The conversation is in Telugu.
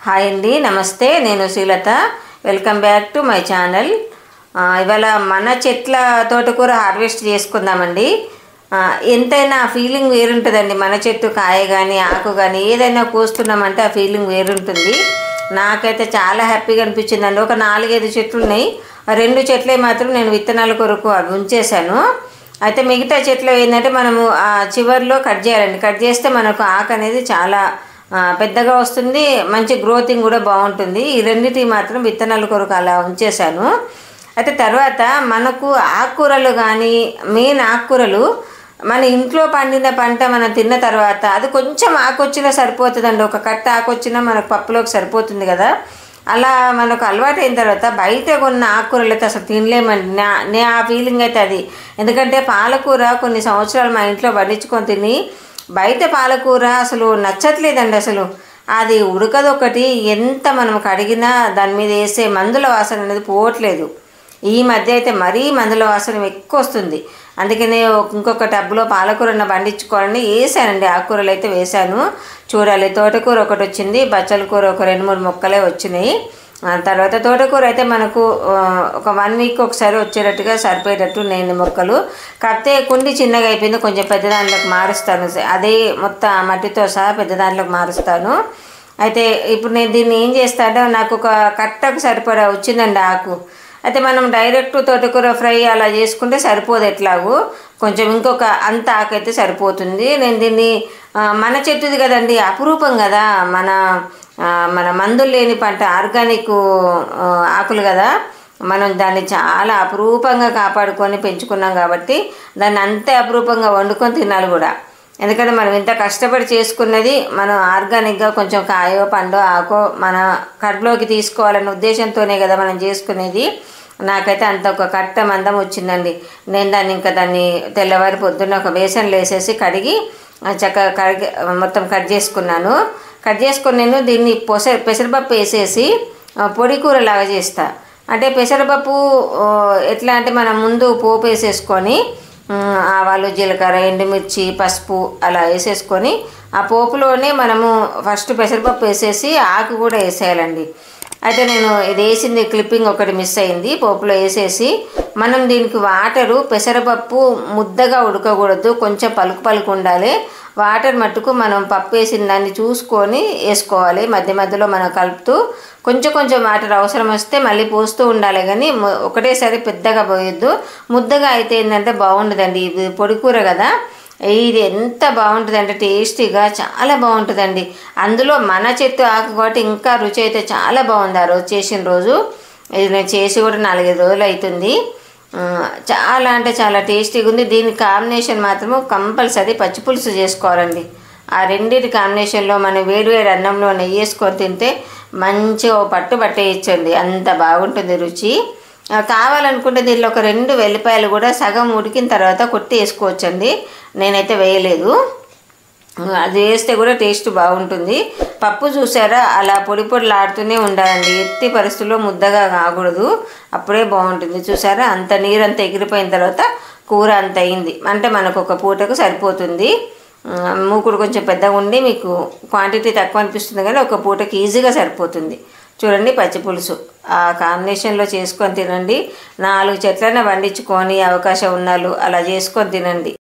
హాయ్ అండి, నమస్తే. నేను Srilatha. Welcome back to my channel. ఇవాళ మన చెట్ల తోటకూర హార్వెస్ట్ చేసుకుందామండి. ఎంతైనా ఫీలింగ్ వేరుంటుందండి. మన చెట్టు కాయ కానీ ఆకు కానీ ఏదైనా కోస్తున్నామంటే ఆ ఫీలింగ్ వేరుంటుంది. నాకైతే చాలా హ్యాపీగా అనిపించిందండి. ఒక 4-5 చెట్లు ఉన్నాయి. 2 చెట్లే మాత్రం నేను విత్తనాల కొరకు అవి ఉంచేశాను. అయితే మిగతా చెట్లు ఏంటంటే మనము చివర్లో కట్ చేయాలండి. కట్ చేస్తే మనకు ఆకు అనేది చాలా పెద్దగా వస్తుంది, మంచి గ్రోతింగ్ కూడా బాగుంటుంది. ఈ రెండింటి మాత్రం విత్తనాల కొరకు అలా ఉంచేశాను. అయితే తర్వాత మనకు ఆకుకూరలు కానీ మెయిన్ ఆకుకూరలు మన ఇంట్లో పండిన పంట మనం తిన్న తర్వాత అది కొంచెం ఆకొచ్చినా సరిపోతుందండి. ఒక కట్ట ఆకొచ్చినా మనకు పప్పులోకి సరిపోతుంది కదా. అలా మనకు అలవాటు అయిన తర్వాత బయట కొన్న ఆకుకూరలు అయితే అసలు తినలేమండి. ఆ ఫీలింగ్ అయితే అది. ఎందుకంటే పాలకూర కొన్ని సంవత్సరాలు మా ఇంట్లో పండించుకొని తిని బయట పాలకూర అసలు నచ్చట్లేదండి. అసలు అది ఉడకదు. ఒకటి ఎంత మనం కడిగినా దాని మీద వేసే మందుల వాసన అనేది పోవట్లేదు. ఈ మధ్య అయితే మరీ మందుల వాసన ఎక్కువ వస్తుంది. అందుకనే ఇంకొక టబ్లో పాలకూరను పండించుకోవాలని వేసానండి. ఆకుకూరలు అయితే వేసాను. చూడాలి, తోటకూర ఒకటి వచ్చింది, బచ్చల కూర ఒక 2-3 మొక్కలే వచ్చినాయి. తర్వాత తోటకూర అయితే మనకు ఒక 1 వీక్ ఒకసారి వచ్చేటట్టుగా సరిపోయేటట్టు నేను మొక్కలు. కాకపోతే కుండి చిన్నగా అయిపోయింది, కొంచెం పెద్ద దాంట్లోకి మారుస్తాను. అదే మొత్తం మట్టితో సహా పెద్ద దాంట్లోకి మారుస్తాను. అయితే ఇప్పుడు నేను దీన్ని ఏం చేస్తానో నాకు ఒక కట్టకు సరిపడా వచ్చిందండి ఆకు. అయితే మనం డైరెక్ట్ తోటకూర ఫ్రై అలా చేసుకుంటే సరిపోదు, ఎట్లాగూ కొంచెం ఇంకొక అంత ఆకు అయితే సరిపోతుంది. నేను దీన్ని మన చెట్టుది కదండి, అపురూపం కదా, మన మందులు లేని పంట, ఆర్గానిక్ ఆకులు కదా, మనం దాన్ని చాలా అపురూపంగా కాపాడుకొని పెంచుకున్నాం కాబట్టి దాన్ని అంతే అపురూపంగా వండుకొని తినాలి కూడా. ఎందుకంటే మనం ఇంత కష్టపడి చేసుకున్నది మనం ఆర్గానిక్గా కొంచెం కాయో పండో ఆకో మన కడుపులోకి తీసుకోవాలనే ఉద్దేశంతోనే కదా మనం చేసుకునేది. నాకైతే అంత ఒక కట్ట మందం వచ్చిందండి. నేను దాన్ని తెల్లవారి పొద్దున్న ఒక బేసన్లో వేసేసి కడిగి చక్కగా కడిగి మొత్తం కట్ చేసుకున్నాను. కట్ చేసుకొని నేను దీన్ని పెసరపప్పు వేసేసి పొడి కూరలాగా చేస్తా. అంటే పెసరపప్పు ఎట్లా అంటే మనం ముందు పోపు వేసేసుకొని ఆవాలు, జీలకర్ర, ఎండుమిర్చి, పసుపు అలా వేసేసుకొని ఆ పోపులోనే మనము ఫస్ట్ పెసరపప్పు వేసేసి ఆకు కూడా వేసేయాలండి. అయితే నేను ఇది వేసింది క్లిప్పింగ్ ఒకటి మిస్ అయింది. పోపులో వేసేసి మనం దీనికి వాటరు, పెసరపప్పు ముద్దగా ఉడకకూడదు, కొంచెం పలుకు ఉండాలి. వాటర్ మట్టుకు మనం పప్పు వేసిన దాన్ని చూసుకొని వేసుకోవాలి. మధ్య మధ్యలో మనం కలుపుతూ కొంచెం వాటర్ అవసరం వస్తే మళ్ళీ పోస్తూ ఉండాలి. కానీ ఒకటేసారి పెద్దగా పోయొద్దు. ముద్దగా అయితే ఏంటంటే బాగుండదండి. ఇది పొడి కూర కదా, ఇది ఎంత బాగుంటుంది అంటే టేస్టీగా చాలా బాగుంటుందండి. అందులో మన చెట్టు ఆకు కాబట్టి ఇంకా రుచి అయితే చాలా బాగుంది. ఆ రోజు చేసిన రోజు ఇది నేను చేసి కూడా 4-5 రోజులు అవుతుంది. చాలా అంటే చాలా టేస్టీగా ఉంది. దీని కాంబినేషన్ మాత్రము కంపల్సరీ పచ్చిపులుసు చేసుకోవాలండి. ఆ రెండింటి కాంబినేషన్లో మనం వేడివేడి అన్నంలో నెయ్యి వేసుకొని తింటే మంచిగా పట్టు పట్టేయచ్చండి, అంత బాగుంటుంది రుచి. కావాలనుకుంటే దీనిలో ఒక 2 వెల్లిపాయలు కూడా సగం ఉడికిన తర్వాత కొట్టి వేసుకోవచ్చండి. నేనైతే వేయలేదు. అది వేస్తే కూడా టేస్ట్ బాగుంటుంది. పప్పు చూసారా, అలా పొడిలాడుతూనే ఉండాలండి. ఎట్టి పరిస్థితుల్లో ముద్దగా కాకూడదు, అప్పుడే బాగుంటుంది. చూసారా, అంత నీరంతా ఎగిరిపోయిన తర్వాత కూర అంత అయింది అంటే మనకు ఒక పూటకు సరిపోతుంది. మూకుడు కొంచెం పెద్దగా ఉండి మీకు క్వాంటిటీ తక్కువ అనిపిస్తుంది, కానీ ఒక పూటకి ఈజీగా సరిపోతుంది. చూడండి, పచ్చిపులుసు ఆ కాంబినేషన్లో చేసుకొని తినండి. 4 చెట్లైనా పండించుకొని అవకాశం ఉన్నాళ్ళు అలా చేసుకొని తినండి.